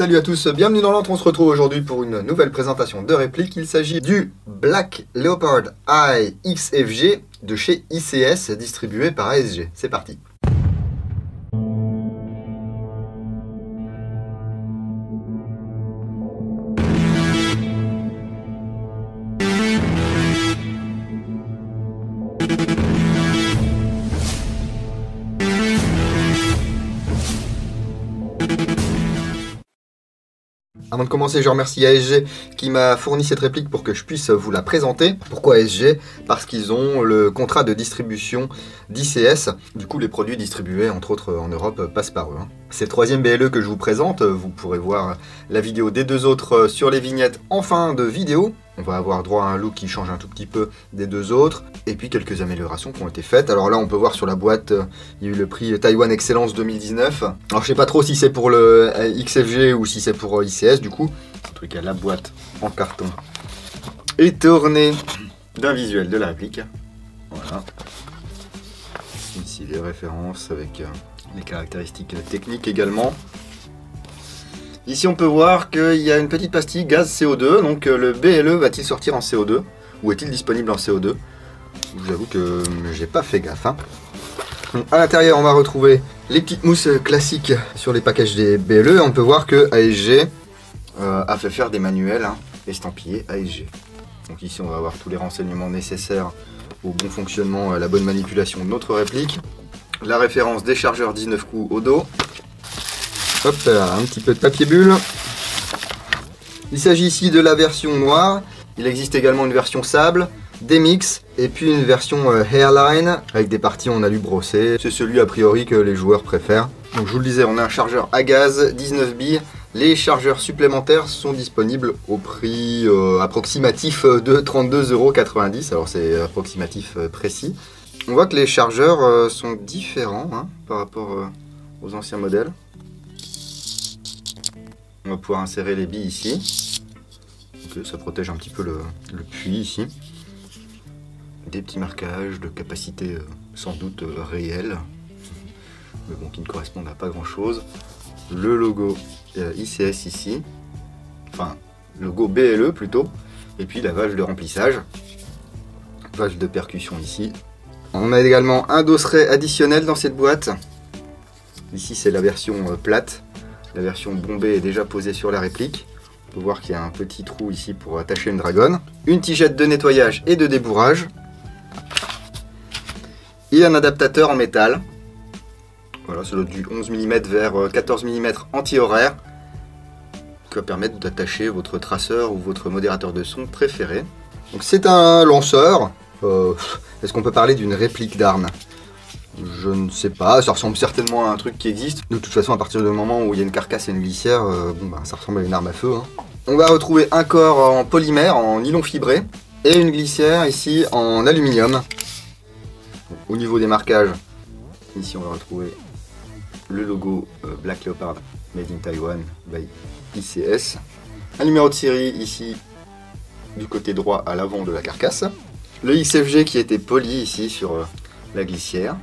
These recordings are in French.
Salut à tous, bienvenue dans l'antre, on se retrouve aujourd'hui pour une nouvelle présentation de réplique. Il s'agit du Black Leopard Eye XFG de chez ICS, distribué par ASG. C'est parti. Avant de commencer, je remercie ASG qui m'a fourni cette réplique pour que je puisse vous la présenter. Pourquoi ASG? Parce qu'ils ont le contrat de distribution d'ICS. Du coup, les produits distribués, entre autres en Europe, passent par eux. C'est le troisième BLE que je vous présente. Vous pourrez voir la vidéo des deux autres sur les vignettes en fin de vidéo. On va avoir droit à un look qui change un tout petit peu des deux autres. Et puis quelques améliorations qui ont été faites. Alors là, on peut voir sur la boîte, il y a eu le prix Taiwan Excellence 2019. Alors je sais pas trop si c'est pour le XFG ou si c'est pour ICS du coup. En tout cas, la boîte en carton est ornée d'un visuel de la réplique. Voilà. Ici les références avec les caractéristiques techniques également. Ici on peut voir qu'il y a une petite pastille gaz CO2, donc le BLE va-t-il sortir en CO2 ou est-il disponible en CO2? Je vous avoue que j'ai pas fait gaffe. Donc, à l'intérieur on va retrouver les petites mousses classiques sur les packages des BLE. On peut voir que ASG a fait faire des manuels estampillés ASG. Donc ici on va avoir tous les renseignements nécessaires au bon fonctionnement, à la bonne manipulation de notre réplique. La référence des chargeurs 19 coups au dos. Hop là, un petit peu de papier bulle. Il s'agit ici de la version noire. Il existe également une version sable, des mix, et puis une version hairline avec des parties en alu brossé. C'est celui a priori que les joueurs préfèrent. Donc je vous le disais, on a un chargeur à gaz, 19 billes. Les chargeurs supplémentaires sont disponibles au prix approximatif de 32,90 €. Alors c'est approximatif précis. On voit que les chargeurs sont différents par rapport aux anciens modèles. On va pouvoir insérer les billes ici. Donc, ça protège un petit peu le puits ici. Des petits marquages de capacité sans doute réelle, mais bon, qui ne correspondent à pas grand chose. Le logo ICS ici, enfin logo BLE plutôt, et puis la valve de remplissage, valve de percussion ici. On a également un dosseret additionnel dans cette boîte. Ici c'est la version plate. La version bombée est déjà posée sur la réplique. On peut voir qu'il y a un petit trou ici pour attacher une dragonne. Une tigette de nettoyage et de débourrage. Et un adaptateur en métal. Voilà, ça doit du 11 mm vers 14 mm anti-horaire. Qui va permettre d'attacher votre traceur ou votre modérateur de son préféré. Donc c'est un lanceur. Est-ce qu'on peut parler d'une réplique d'arme ? Je ne sais pas, ça ressemble certainement à un truc qui existe. De toute façon, à partir du moment où il y a une carcasse et une glissière, ça ressemble à une arme à feu. On va retrouver un corps en polymère, en nylon fibré, et une glissière ici en aluminium. Au niveau des marquages, ici on va retrouver le logo Black Leopard Made in Taiwan by ICS. Un numéro de série ici du côté droit à l'avant de la carcasse. Le XFG qui était poli ici sur la glissière.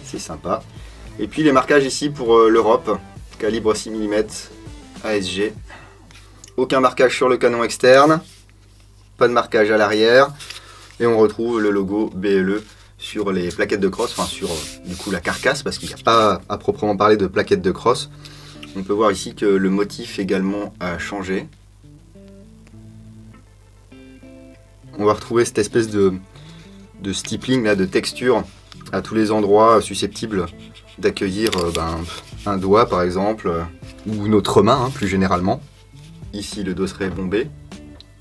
C'est sympa. Et puis les marquages ici pour l'Europe, calibre 6 mm, ASG. Aucun marquage sur le canon externe, pas de marquage à l'arrière. Et on retrouve le logo BLE sur les plaquettes de crosse, enfin sur du coup la carcasse, parce qu'il n'y a pas à proprement parler de plaquettes de crosse. On peut voir ici que le motif également a changé. On va retrouver cette espèce de stippling, là, de texture à tous les endroits susceptibles d'accueillir un doigt par exemple, ou notre main plus généralement. Ici le dosseret bombé,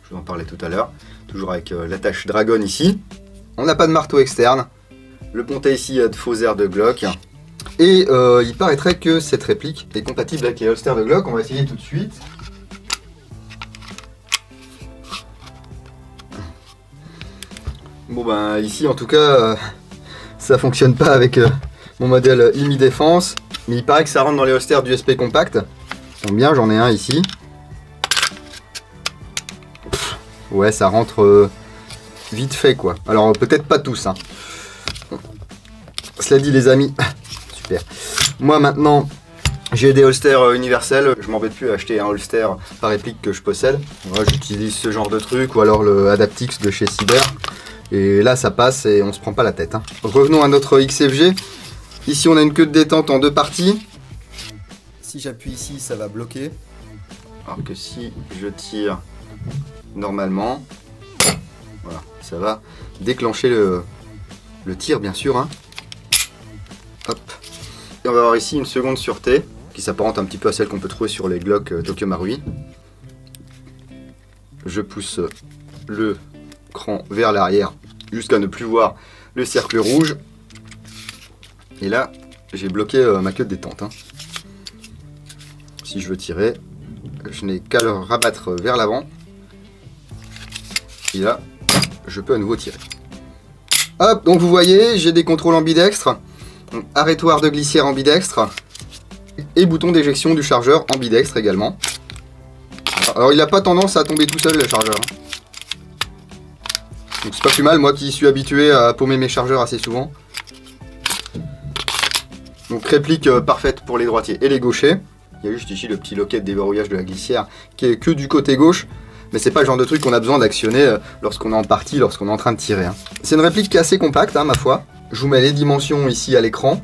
je vous en parlais tout à l'heure, toujours avec l'attache dragon ici. On n'a pas de marteau externe, le pontet ici a de faux airs de Glock. Et il paraîtrait que cette réplique est compatible avec les holsters de Glock, on va essayer tout de suite. Bon ici en tout cas ça fonctionne pas avec mon modèle IMI Défense, mais il paraît que ça rentre dans les holsters du SP Compact. Donc bien, j'en ai un ici. Ouais, ça rentre vite fait quoi. Alors peut-être pas tous. Cela dit les amis, super. Moi maintenant, J'ai des holsters universels, je m'embête plus à acheter un holster par réplique que je possède. Voilà, j'utilise ce genre de truc ou alors le Adaptix de chez Cyber. Et là ça passe et on se prend pas la tête. Hein. Revenons à notre XFG. Ici on a une queue de détente en 2 parties. Si j'appuie ici ça va bloquer. Alors que si je tire normalement, voilà, ça va déclencher le tir bien sûr. Hein. Hop. Et on va avoir ici une seconde sûreté qui s'apparente un petit peu à celle qu'on peut trouver sur les Glock Tokyo Marui. Je pousse le cran vers l'arrière jusqu'à ne plus voir le cercle rouge. Et là, j'ai bloqué ma queue de détente. Hein. Si je veux tirer, je n'ai qu'à le rabattre vers l'avant. Et là, je peux à nouveau tirer. Hop, donc vous voyez, j'ai des contrôles ambidextres. Donc, arrêtoir de glissière ambidextre. Et bouton d'éjection du chargeur ambidextre également. Alors il n'a pas tendance à tomber tout seul le chargeur. Donc c'est pas plus mal, moi qui suis habitué à paumer mes chargeurs assez souvent. Donc réplique parfaite pour les droitiers et les gauchers. Il y a juste ici le petit loquet de déverrouillage de la glissière qui est que du côté gauche. Mais c'est pas le genre de truc qu'on a besoin d'actionner lorsqu'on est en partie, lorsqu'on est en train de tirer. Hein. C'est une réplique qui est assez compacte, hein, ma foi. Je vous mets les dimensions ici à l'écran.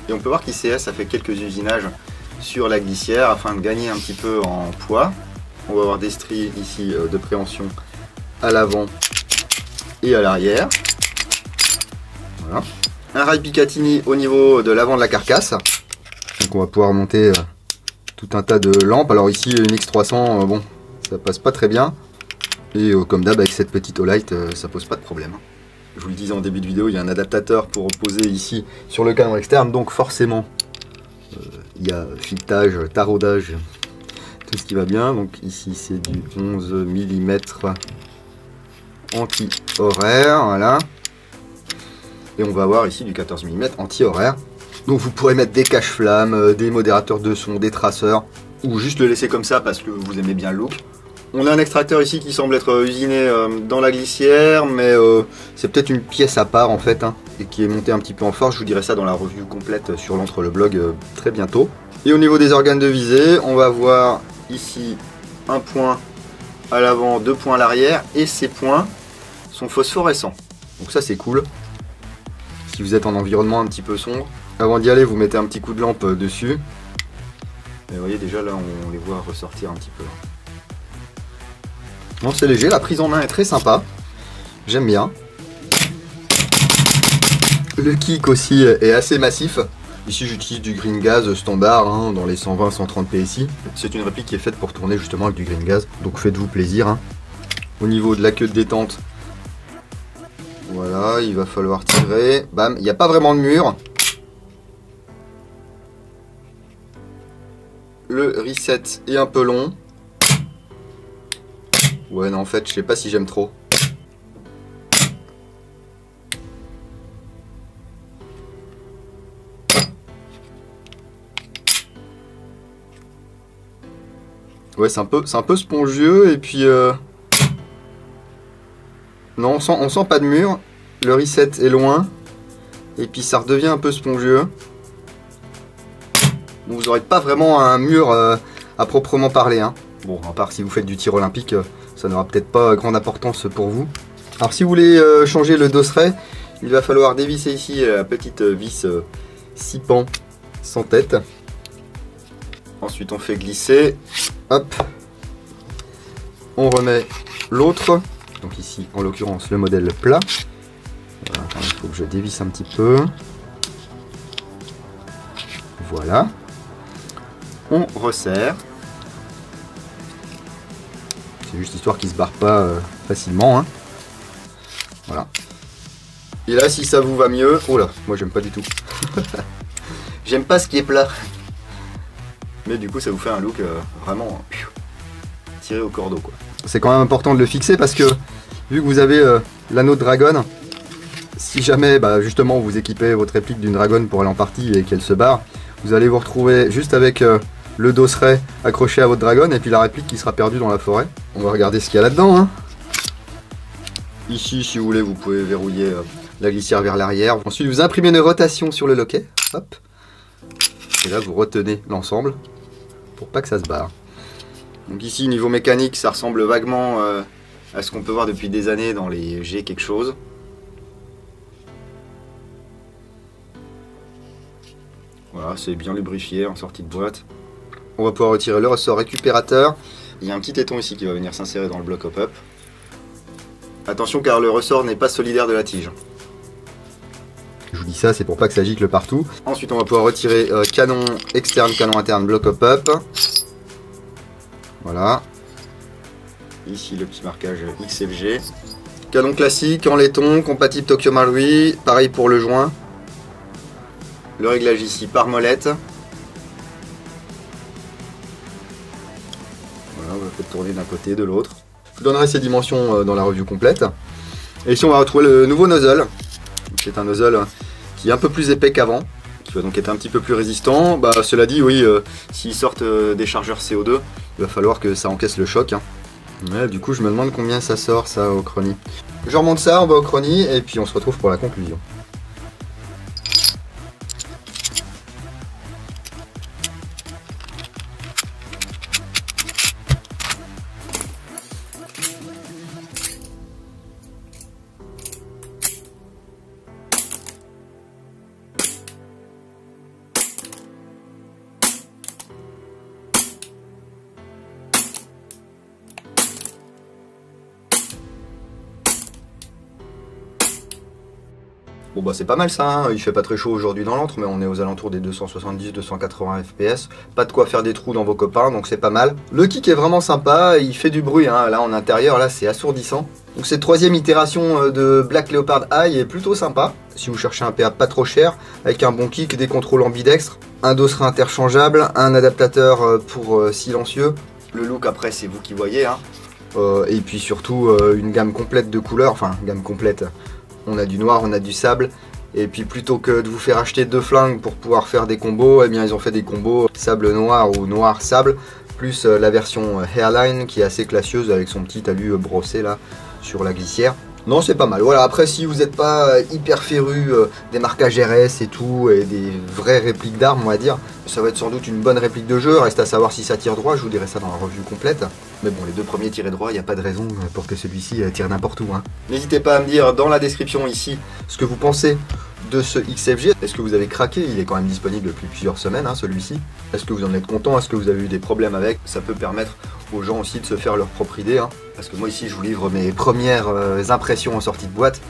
Et on peut voir qu'ICS a fait quelques usinages sur la glissière afin de gagner un petit peu en poids. On va avoir des stries ici de préhension à l'avant et à l'arrière. Voilà. Un rail Picatinny au niveau de l'avant de la carcasse. Donc on va pouvoir monter tout un tas de lampes. Alors ici une X300, bon, ça passe pas très bien. Et comme d'hab avec cette petite Olight, ça pose pas de problème. Je vous le disais en début de vidéo, il y a un adaptateur pour poser ici sur le canon externe, donc forcément il y a filetage, taraudage, tout ce qui va bien. Donc ici c'est du 11 mm anti-horaire, voilà. Et on va avoir ici du 14 mm anti-horaire. Donc vous pourrez mettre des cache-flammes, des modérateurs de son, des traceurs, ou juste le laisser comme ça parce que vous aimez bien le look. On a un extracteur ici qui semble être usiné dans la glissière, mais c'est peut-être une pièce à part en fait, hein, et qui est montée un petit peu en force. Je vous dirai ça dans la review complète sur l'entre le blog très bientôt. Et au niveau des organes de visée, on va voir ici un point à l'avant, 2 points à l'arrière, et ces points sont phosphorescents. Donc ça c'est cool. Si vous êtes en environnement un petit peu sombre, avant d'y aller vous mettez un petit coup de lampe dessus. Et vous voyez déjà là on les voit ressortir un petit peu. Bon, c'est léger, la prise en main est très sympa, j'aime bien. Le kick aussi est assez massif. Ici j'utilise du green gas standard, hein, dans les 120-130 PSI. C'est une réplique qui est faite pour tourner justement avec du green gas, donc faites-vous plaisir. Hein. Au niveau de la queue de détente, voilà, il va falloir tirer. Bam, il n'y a pas vraiment de mur. Le reset est un peu long. Ouais, non, en fait, je sais pas si j'aime trop. Ouais, c'est un peu spongieux et puis... Non, on sent pas de mur. Le reset est loin. Et puis ça redevient un peu spongieux. Donc vous n'aurez pas vraiment un mur à proprement parler. Hein. Bon, à part si vous faites du tir olympique... ça n'aura peut-être pas grande importance pour vous. Alors si vous voulez changer le dosseret, il va falloir dévisser ici la petite vis 6 pans sans tête. Ensuite on fait glisser. Hop. On remet l'autre. Donc ici en l'occurrence le modèle plat. Voilà, il faut que je dévisse un petit peu. Voilà. On resserre. C'est juste histoire qu'il ne se barre pas facilement. Hein. Voilà. Et là, si ça vous va mieux... Oh là, moi j'aime pas du tout. J'aime pas ce qui est plat. Mais du coup, ça vous fait un look vraiment tiré au cordeau, quoi. C'est quand même important de le fixer parce que, vu que vous avez l'anneau de dragon, si jamais, justement, vous équipez votre réplique d'une dragon pour aller en partie et qu'elle se barre, vous allez vous retrouver juste avec... le dosseret accroché à votre dragon et puis la réplique qui sera perdue dans la forêt. On va regarder ce qu'il y a là-dedans. Hein. Ici, si vous voulez, vous pouvez verrouiller la glissière vers l'arrière. Ensuite, vous imprimez une rotation sur le loquet. Hop. Et là, vous retenez l'ensemble pour pas que ça se barre. Donc ici, niveau mécanique, ça ressemble vaguement à ce qu'on peut voir depuis des années dans les G quelque chose. Voilà, c'est bien lubrifié en sortie de boîte. On va pouvoir retirer le ressort récupérateur. Il y a un petit téton ici qui va venir s'insérer dans le bloc hop-up. Attention car le ressort n'est pas solidaire de la tige. Je vous dis ça, c'est pour pas que ça gicle partout. Ensuite, on va pouvoir retirer canon externe, canon interne, bloc hop-up. Voilà. Ici, le petit marquage XFG. Canon classique en laiton, compatible Tokyo Marui. Pareil pour le joint. Le réglage ici par molette. Voilà, on va peut-être tourner d'un côté, de l'autre. Je vous donnerai ces dimensions dans la review complète. Et ici, on va retrouver le nouveau nozzle. C'est un nozzle qui est un peu plus épais qu'avant, qui va donc être un petit peu plus résistant. Bah, cela dit, oui, s'ils sortent des chargeurs CO2, il va falloir que ça encaisse le choc. Hein. Ouais, du coup, je me demande combien ça sort, ça, au Crony. Je remonte ça, on va au Crony, et puis on se retrouve pour la conclusion. Bon bah c'est pas mal ça, hein. Il fait pas très chaud aujourd'hui dans l'antre, mais on est aux alentours des 270-280 fps. Pas de quoi faire des trous dans vos copains, donc c'est pas mal. Le kick est vraiment sympa, il fait du bruit, hein. Là en intérieur, là c'est assourdissant. Donc cette troisième itération de Black Leopard Eye est plutôt sympa. Si vous cherchez un PA pas trop cher, avec un bon kick, des contrôles ambidextres, un dosseret interchangeable, un adaptateur pour silencieux. Le look après c'est vous qui voyez, hein. Et puis surtout une gamme complète de couleurs, enfin gamme complète. On a du noir, on a du sable, et puis plutôt que de vous faire acheter 2 flingues pour pouvoir faire des combos, eh bien ils ont fait des combos sable noir ou noir sable, plus la version Hairline qui est assez classieuse avec son petit talus brossé là sur la glissière. Non, c'est pas mal. Voilà, après si vous n'êtes pas hyper féru des marquages RS et tout, et des vraies répliques d'armes on va dire, ça va être sans doute une bonne réplique de jeu, reste à savoir si ça tire droit, je vous dirai ça dans la review complète. Mais bon, les deux premiers tiraient droit, il n'y a pas de raison pour que celui-ci tire n'importe où. Hein. N'hésitez pas à me dire dans la description ici ce que vous pensez de ce XFG. Est-ce que vous avez craqué? Il est quand même disponible depuis plusieurs semaines, hein, celui-ci. Est-ce que vous en êtes content? Est-ce que vous avez eu des problèmes avec? Ça peut permettre aux gens aussi de se faire leur propre idée. Hein. Parce que moi ici, je vous livre mes premières impressions en sortie de boîte.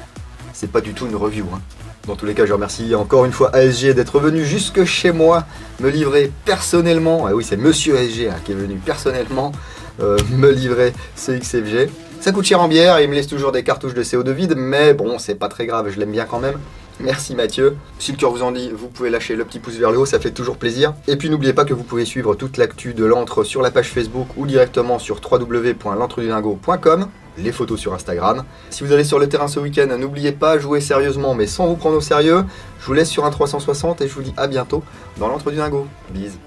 C'est pas du tout une review. Hein. Dans tous les cas, je remercie encore une fois ASG d'être venu jusque chez moi me livrer personnellement. Ah oui, c'est Monsieur ASG hein, qui est venu personnellement me livrer ce XFG. Ça coûte cher en bière et il me laisse toujours des cartouches de CO2 vide, mais bon, c'est pas très grave, je l'aime bien quand même. Merci Mathieu. Si le cœur vous en dit, vous pouvez lâcher le petit pouce vers le haut, ça fait toujours plaisir. Et puis n'oubliez pas que vous pouvez suivre toute l'actu de l'antre sur la page Facebook ou directement sur www.l'antredudingo.com. Les photos sur Instagram. Si vous allez sur le terrain ce week-end, n'oubliez pas, jouer sérieusement mais sans vous prendre au sérieux. Je vous laisse sur un 360 et je vous dis à bientôt dans l'antre du dingo. Bise.